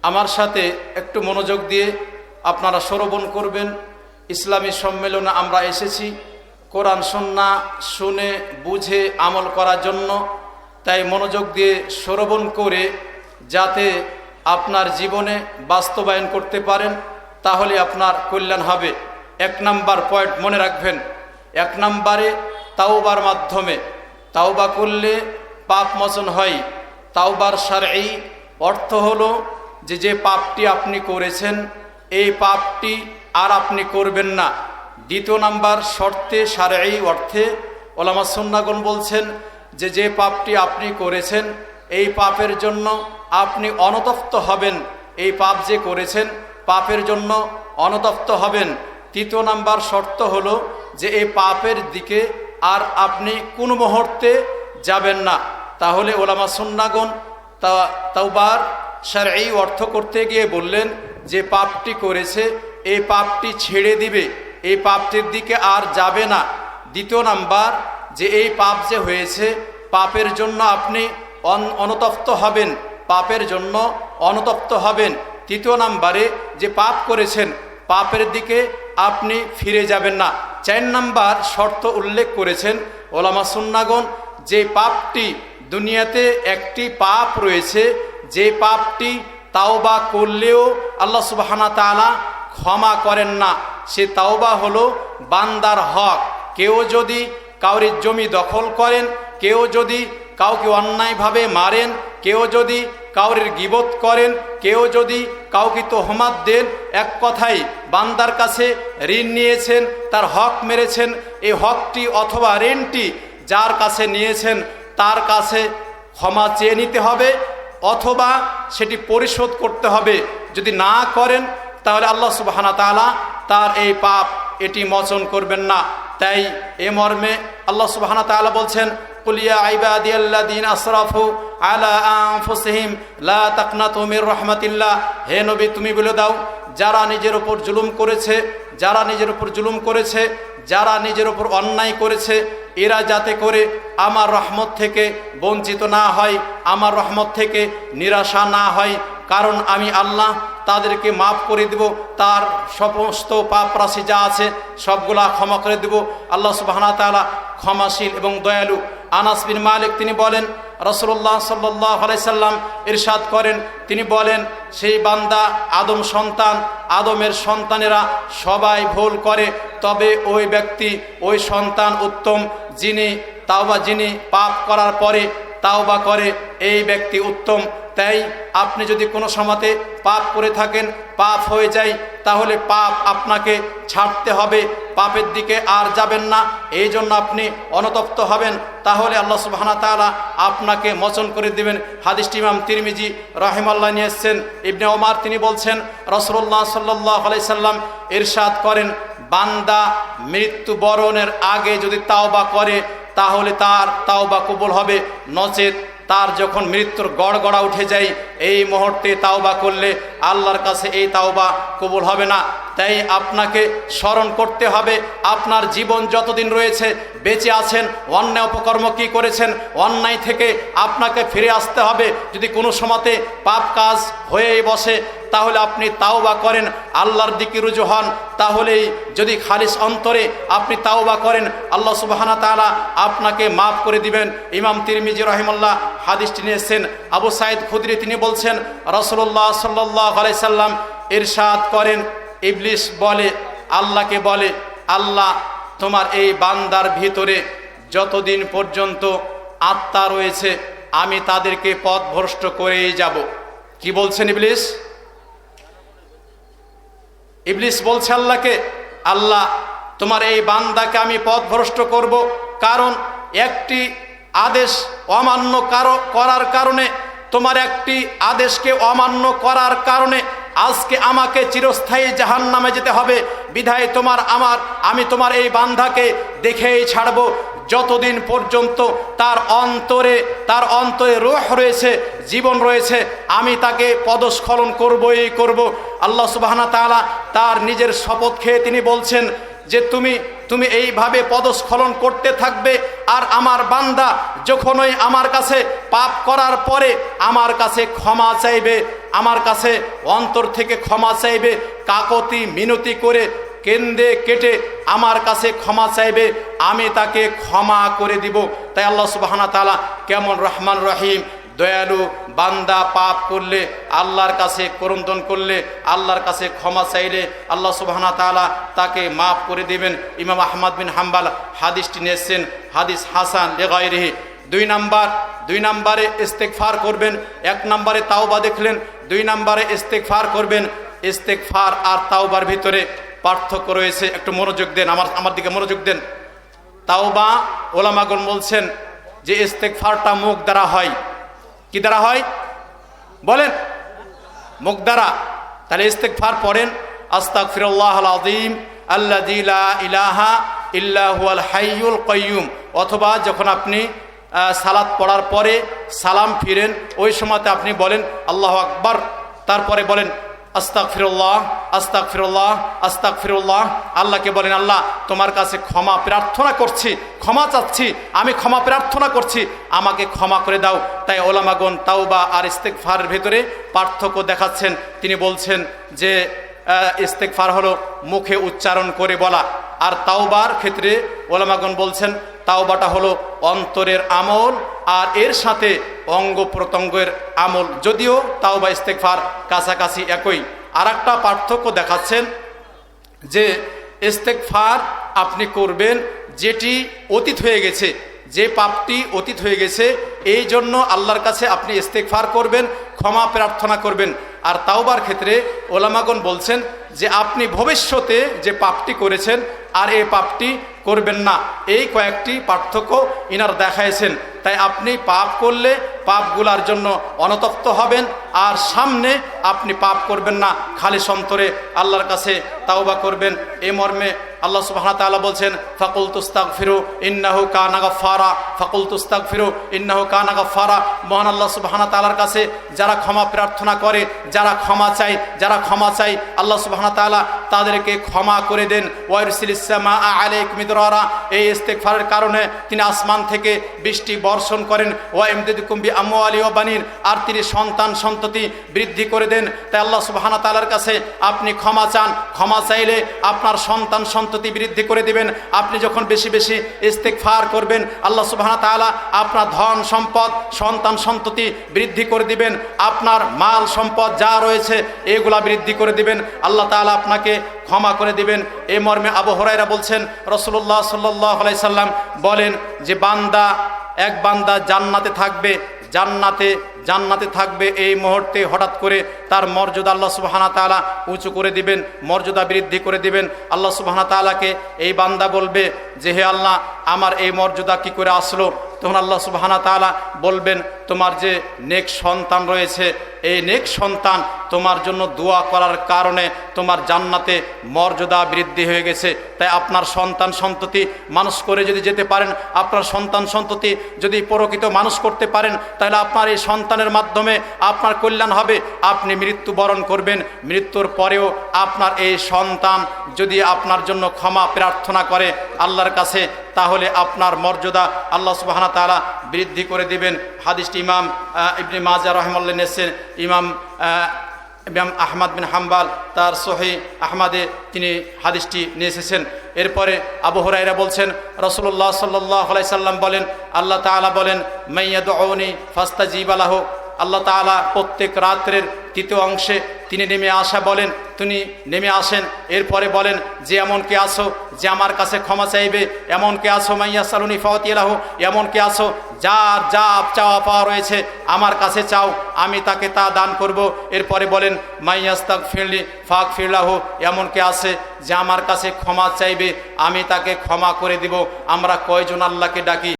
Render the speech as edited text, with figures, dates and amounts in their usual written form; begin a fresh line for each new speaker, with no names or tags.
আমার সাথে একটু মনোযোগ দিয়ে আপনারা শ্রবণ করবেন। ইসলামী সম্মেলনে আমরা এসেছি কোরআন সুন্নাহ শুনে বুঝে আমল করার জন্য। তাই মনোযোগ দিয়ে শ্রবণ করে যাতে আপনার জীবনে বাস্তবায়ন করতে পারেন, তাহলে আপনার কল্যাণ হবে। 1 নাম্বার পয়েন্ট মনে রাখবেন। 1 নম্বরে তাওবার মাধ্যমে, তাওবা করলে পাপ মোচন হয়। তাওবার শারঈ অর্থ হলো যে পাপটি আপনি করেছেন এই পাপটি আর আপনি করবেন না। 2 নাম্বার শর্তে শারঈ অর্থে ওলামা সুন্নাহগণ বলছেন যে পাপটি আপনি করেছেন এই পাপের জন্য আপনি অনুতপ্ত হবেন। এই পাপ যে করেছেন পাপের জন্য অনুতপ্ত হবেন। 3 নাম্বার শর্ত হলো যে এই পাপের দিকে আর আপনি কোনো মুহূর্তে যাবেন না। তাহলে ওলামা সুন্নাহগণ তাওবার শারঈ অর্থ করতে গিয়ে বললেন যে পাপটি করেছে এই পাপটি ছেড়ে দিবে, এই পাপটির দিকে আর যাবে না। 2 নাম্বার যে এই পাপ যে হয়েছে পাপের জন্য আপনি অনুতপ্ত হবেন, পাপের জন্য অনুতপ্ত হবেন। 3 নাম্বারে যে পাপ করেছেন পাপের দিকে আপনি ফিরে যাবেন না। 4 নাম্বার শর্ত উল্লেখ করেছেন ওলামা সুন্নাহগণ যে পাপটি দুনিয়াতে একটি পাপ রয়েছে যে পাপটি তাওবা করলেও আল্লাহ সুবহানাহু ওয়া তাআলা ক্ষমা করেন না। সে তাওবা হলো বান্দার হক। কেউ যদি কাউর জমি দখল করেন, কেউ যদি কাউকে অন্যায়ভাবে মারেন, কেউ যদি কাউরের গীবত করেন, কেউ যদি কাউকে তোহমাত দেন, এক কথায় বান্দার কাছে ঋণ নিয়েছেন, তার হক মেরেছেন, এই হকটি অথবা ঋণটি যার কাছে নিয়েছেন তার কাছে ক্ষমা চেয়ে নিতে হবে অথবা সেটি পরিশোধ করতে হবে। যদি না করেন তাহলে আল্লাহ সুবহানাহু ওয়া তাআলা তার এই পাপ এটি মোচন করবেন না। তাই এ মর্মে আল্লাহ সুবহানাহু ওয়া তাআলা বলছেন কুল ইয়া ইবাদিয়াল্লাযীনা আসরাফু আলা আনফুসিহিম লা তাকনাতু মির রাহমাতিল্লাহ। হে নবী তুমি বলে দাও যারা নিজের উপর জুলুম করেছে, যারা নিজের উপর জুলুম করেছে, যারা নিজের উপর অন্যায় করেছে এরা যাতে করে আমার রহমত থেকে বঞ্চিত না হয়, আমার রহমত থেকে নিরাশা না হয়। কারণ আমি আল্লাহ তাদেরকে মাফ করে দেব, তার সমস্ত পাপ রাশি যা আছে সবগুলা ক্ষমা করে দেব। আল্লাহ সুবহানাহু ওয়া তাআলা ক্ষমাশীল এবং দয়ালু। আনাস বিন মালিক তিনি বলেন রাসূলুল্লাহ সাল্লাল্লাহু আলাইহি সাল্লাম ইরশাদ করেন, তিনি বলেন সেই বান্দা আদম সন্তান, আদমের সন্তানেরা সবাই ভুল করে, তবে ওই ব্যক্তি ওই সন্তান উত্তম যিনি পাপ করার পরে তাওবা করে, এই ব্যক্তি উত্তম। তাই আপনি যদি কোনো সময়তে পাপ করে থাকেন, পাপ হয়ে যায়, তাহলে পাপ আপনাকে ছাড়তে হবে, পাপের দিকে আর যাবেন না। এই জন্য আপনি অনুতপ্ত হবেন, তাহলে আল্লাহ সুবহানাহু ওয়া তাআলা আপনাকে মোচন করে দিবেন। হাদিসটি ইমাম তিরমিজি রাহিমাহুল্লাহ নিয়ে এসেছেন। ইবনে ওমর তিনি বলছেন রাসূলুল্লাহ সাল্লাল্লাহু আলাইহি সাল্লাম ইরশাদ করেন বান্দা মৃত্যুবরণের আগে যদি তাওবা করে তাহলে তার তাওবা কবুল হবে, নচেত তার যখন মৃত্যুর গড়গড়া উঠে যায় এই মুহূর্তে তাওবা করলে আল্লাহর কাছে এই তাওবা কবুল হবে না। তাই আপনাকে স্মরণ করতে হবে আপনার জীবন যতদিন রয়েছে বেঁচে আছেন অন্যায় অপকর্ম কি করেছেন, অন্যায় থেকে আপনাকে ফিরে আসতে হবে। যদি কোনো সময়তে পাপ কাজ হয়েই বসে তাহলে আপনি তাওবা করেন, আল্লাহর দিকে রুজু হন, তাহলেই যদি খালিস অন্তরে আপনি তাওবা করেন আল্লাহ সুবহানাহু ওয়া তাআলা আপনাকে মাফ করে দিবেন। ইমাম তিরমিজি রাহিমাহুল্লাহ হাদিসটি নিয়েছেন। আবু সাঈদ খুদরি তিনি বলছেন রাসূলুল্লাহ সাল্লাল্লাহু আলাইহি সাল্লাম ইরশাদ করেন ইবলিস বলে আল্লাহকে বলে আল্লাহ তোমার এই বান্দার ভিতরে যতদিন পর্যন্ত আত্মা রয়েছে আমি তাদেরকে পথভ্রষ্ট করেই যাব। কি বলছেন ইবলিস? ইবলিস বলছে আল্লাহকে আল্লাহ তোমার এই বান্দাকে আমি পথভ্রষ্ট করব, কারণ একটি আদেশ অমান্য করার কারণে, তোমার একটি আদেশকে অমান্য করার কারণে আজকে আমাকে চিরস্থায়ী জাহান্নামে যেতে হবে। বিধায় আমি তোমার এই বান্দাকে দেখেই ছাড়ব যতদিন পর্যন্ত তার অন্তরে রূহ রয়েছে, জীবন রয়েছে, আমি তাকে পদস্খলন করবই করব। আল্লাহ সুবহানাহু ওয়া তাআলা তার নিজের শপথ খেয়ে তিনি বলছেন যে তুমি এইভাবে পদস্খলন করতে থাকবে আর আমার বান্দা যখনই আমার কাছে পাপ করার পরে আমার কাছে ক্ষমা চাইবে আমার কাছে অন্তর থেকে ক্ষমা চাইবে, কাকতি মিনতি করে কেন্দে কেটে আমার কাছে ক্ষমা চাইবে, আমি তাকে ক্ষমা করে দিব। তাই আল্লাহ সুবহানাহু ওয়া তাআলা কেমন রহমান রহিম, দয়ালু। বান্দা পাপ করলে, আল্লাহর কাছে ক্রন্দন করলে, আল্লাহর কাছে ক্ষমা চাইলে আল্লাহ সুবহানাহু ওয়া তাআলা তাকে মাফ করে দিবেন। ইমাম আহমদ বিন হাম্বল হাদিসটি নিয়েছেন, হাদিস হাসান লিগাইরিহি। দুই নম্বরে ইস্তেগফার করবেন। 1 নম্বরে তাওবা দেখলেন, 2 নম্বরে ইস্তেগফার করবেন। ইস্তেগফার আর তাওবার ভিতরে পার্থক্য রয়েছে, একটু মনোযোগ দেন, আমার দিকে মনোযোগ দেন। তাওবা ওলামাগণ বলছেন যে ইস্তেগফারটা মুখ দ্বারা হয়। কি দ্বারা হয় বলেন? মুখ দ্বারা। তাহলে ইস্তেগফার পড়েন, আস্তাগফিরুল্লাহাল আযীম আল্লাযী লা ইলাহা ইল্লা হুয়াল হাইয়ুল কাইয়্যুম। অথবা যখন আপনি সালাত পড়ার পরে সালাম ফিরেন, ওই সময়তে আপনি বলেন আল্লাহু আকবার, তারপরে বলেন আস্তাগফিরুল্লাহ আস্তাগফিরুল্লাহ আস্তাগফিরুল্লাহ। আল্লাহকে বলেন, আল্লাহ তোমার কাছে ক্ষমা প্রার্থনা করছি, ক্ষমা চাচ্ছি, আমি ক্ষমা প্রার্থনা করছি, আমাকে ক্ষমা করে দাও। তাই ওলামাগণ তাওবা আর ইস্তেগফারের ভেতরে পার্থক্য দেখাচ্ছেন। তিনি বলছেন যে ইস্তেগফার হলো মুখে উচ্চারণ করে বলা, আর তাওবার ক্ষেত্রে ওলামাগণ বলছেন তাওবাটা হলো অন্তরের আমল আর এর সাথে অঙ্গ প্রত্যঙ্গের আমল, যদিও তাওবা ইস্তেগফার কাছাকাছি একই। আর একটা পার্থক্য দেখাচ্ছেন যে ইস্তেগফার আপনি করবেন যেটি অতীত হয়ে গেছে, যে পাপটি অতীত হয়ে গেছে, এই জন্য আল্লাহর কাছে আপনি ইস্তেগফার করবেন, ক্ষমা প্রার্থনা করবেন। আর তাওবার ক্ষেত্রে ওলামাগণ বলছেন যে আপনি ভবিষ্যতে যে পাপটি করেছেন আর এই পাপটি করবেন না, এই কয়েকটি পার্থক্য ইনার দেখাইছেন। তাই আপনি পাপ করলে পাপগুলার জন্য অনুতপ্ত হবেন, আর সামনে আপনি পাপ করবেন না, খালি সন্তরে আল্লাহর কাছে তাওবা করবেন। এই মর্মে আল্লাহ সুবহানাহু ওয়া তাআলা বলছেন ফাকুলতু আস্তাগফিরু ইন্নাহু কানা গাফফারা, ফাকুলতু আস্তাগফিরু ইন্নাহু কানা গাফফারা। মহান আল্লাহ সুবহানাহু ওয়া তাআলার কাছে যারা ক্ষমা প্রার্থনা করে, যারা ক্ষমা চায় আল্লাহ সুবহানাহু ওয়া তাআলা তাদেরকে ক্ষমা করে দেন। ওয়ায়ুরসিলিস সামাআ আলাইকুম মিদরারা, এই ইস্তেগফারের কারণে তিনি আসমান থেকে বৃষ্টি বর্ষণ করেন। ওয়া ইমদিদুকুম বিআমওয়ালি ওয়া বানিন, আর তিনি সন্তান সন্ততি বৃদ্ধি করে দেন। তাই আল্লাহ সুবহানাহু ওয়া তাআলার কাছে আপনি ক্ষমা চান, ক্ষমা চাইলে আপনার সন্তান সন্ততি বৃদ্ধি করে দিবেন। আপনি যখন বেশি বেশি ইস্তেগফার করবেন, আল্লাহ সুবহানাহু ওয়া তাআলা আপনার ধন সম্পদ সন্তান সন্ততি বৃদ্ধি করে দিবেন, আপনার মাল সম্পদ যা রয়েছে এগুলা বৃদ্ধি করে দিবেন, আল্লাহ তাআলা আপনাকে ক্ষমা করে দিবেন। এই মর্মে আবু হুরায়রা বলছেন রাসূলুল্লাহ সাল্লাল্লাহু আলাইহি সাল্লাম বলেন যে এক বান্দা জান্নাতে থাকবে, এই মুহূর্তে হঠাৎ করে তার মর্যাদা আল্লাহ সুবহানাহু ওয়া তাআলা উঁচু করে দিবেন, মর্যাদা বৃদ্ধি করে দিবেন। আল্লাহ সুবহানাহু ওয়া তাআলাকে এই বান্দা বলবে যে হে আল্লাহ, আমার এই মর্যাদা কি করে আসলো? তখন আল্লাহ সুবহানাহু ওয়া তাআলা বলবেন তোমার যে নেক সন্তান রয়েছে, এই নেক সন্তান তোমার জন্য দোয়া করার কারণে তোমার জান্নাতে মর্যাদা বৃদ্ধি হয়ে গেছে। তাই আপনার সন্তান সন্ততি মানুষ করে যদি যেতে পারেন, আপনার সন্তান সন্ততি যদি প্রকৃত মানুষ করতে পারেন, তাহলে আপনার এই সন্তানের মাধ্যমে আপনার কল্যাণ হবে। আপনি মৃত্যুবরণ করবেন, মৃত্যুর পরেও আপনার এই সন্তান যদি আপনার জন্য ক্ষমা প্রার্থনা করে আল্লাহর কাছে, তাহলে আপনার মর্যাদা আল্লাহ সুবহানাহু ওয়া তাআলা বৃদ্ধি করে দিবেন। হাদিসটি ইমাম ইবনে মাজাহ রাহিমাহুল্লাহ নিয়েছেন, ইমাম আহমদ বিন হাম্বল তার সহিহ আহমদে তিনি হাদিসটি নিয়ে এসেছেন। এরপরে আবু হুরায়রা বলছেন রাসূলুল্লাহ সাল্লাল্লাহু আলাইহি সাল্লাম বলেন, আল্লাহ তাআলা বলেন মাইয়াদউনি ফাস্তাজিবা লাহু। আল্লাহ তাআলা প্রত্যেক রাত্রের তৃতীয় অংশে তিনি নেমে আসেন। এরপরে বলেন যে এমন কে আসো যে আমার কাছে ক্ষমা চাইবে, এমন কে আসো মাইয়া সালুনি ফাওয়াতিয়ালাহু, এমন কে আসো যার যা চাওয়া পাওয়া রয়েছে আমার কাছে চাও, আমি তাকে তা দান করব। এরপরে বলেন মাইয়াস্তাগফিরলি ফাগফিরলাহু, এমন কে আছে যে আমার কাছে ক্ষমা চাইবে, আমি তাকে ক্ষমা করে দিব। আমরা কয়জন আল্লাহকে ডাকি?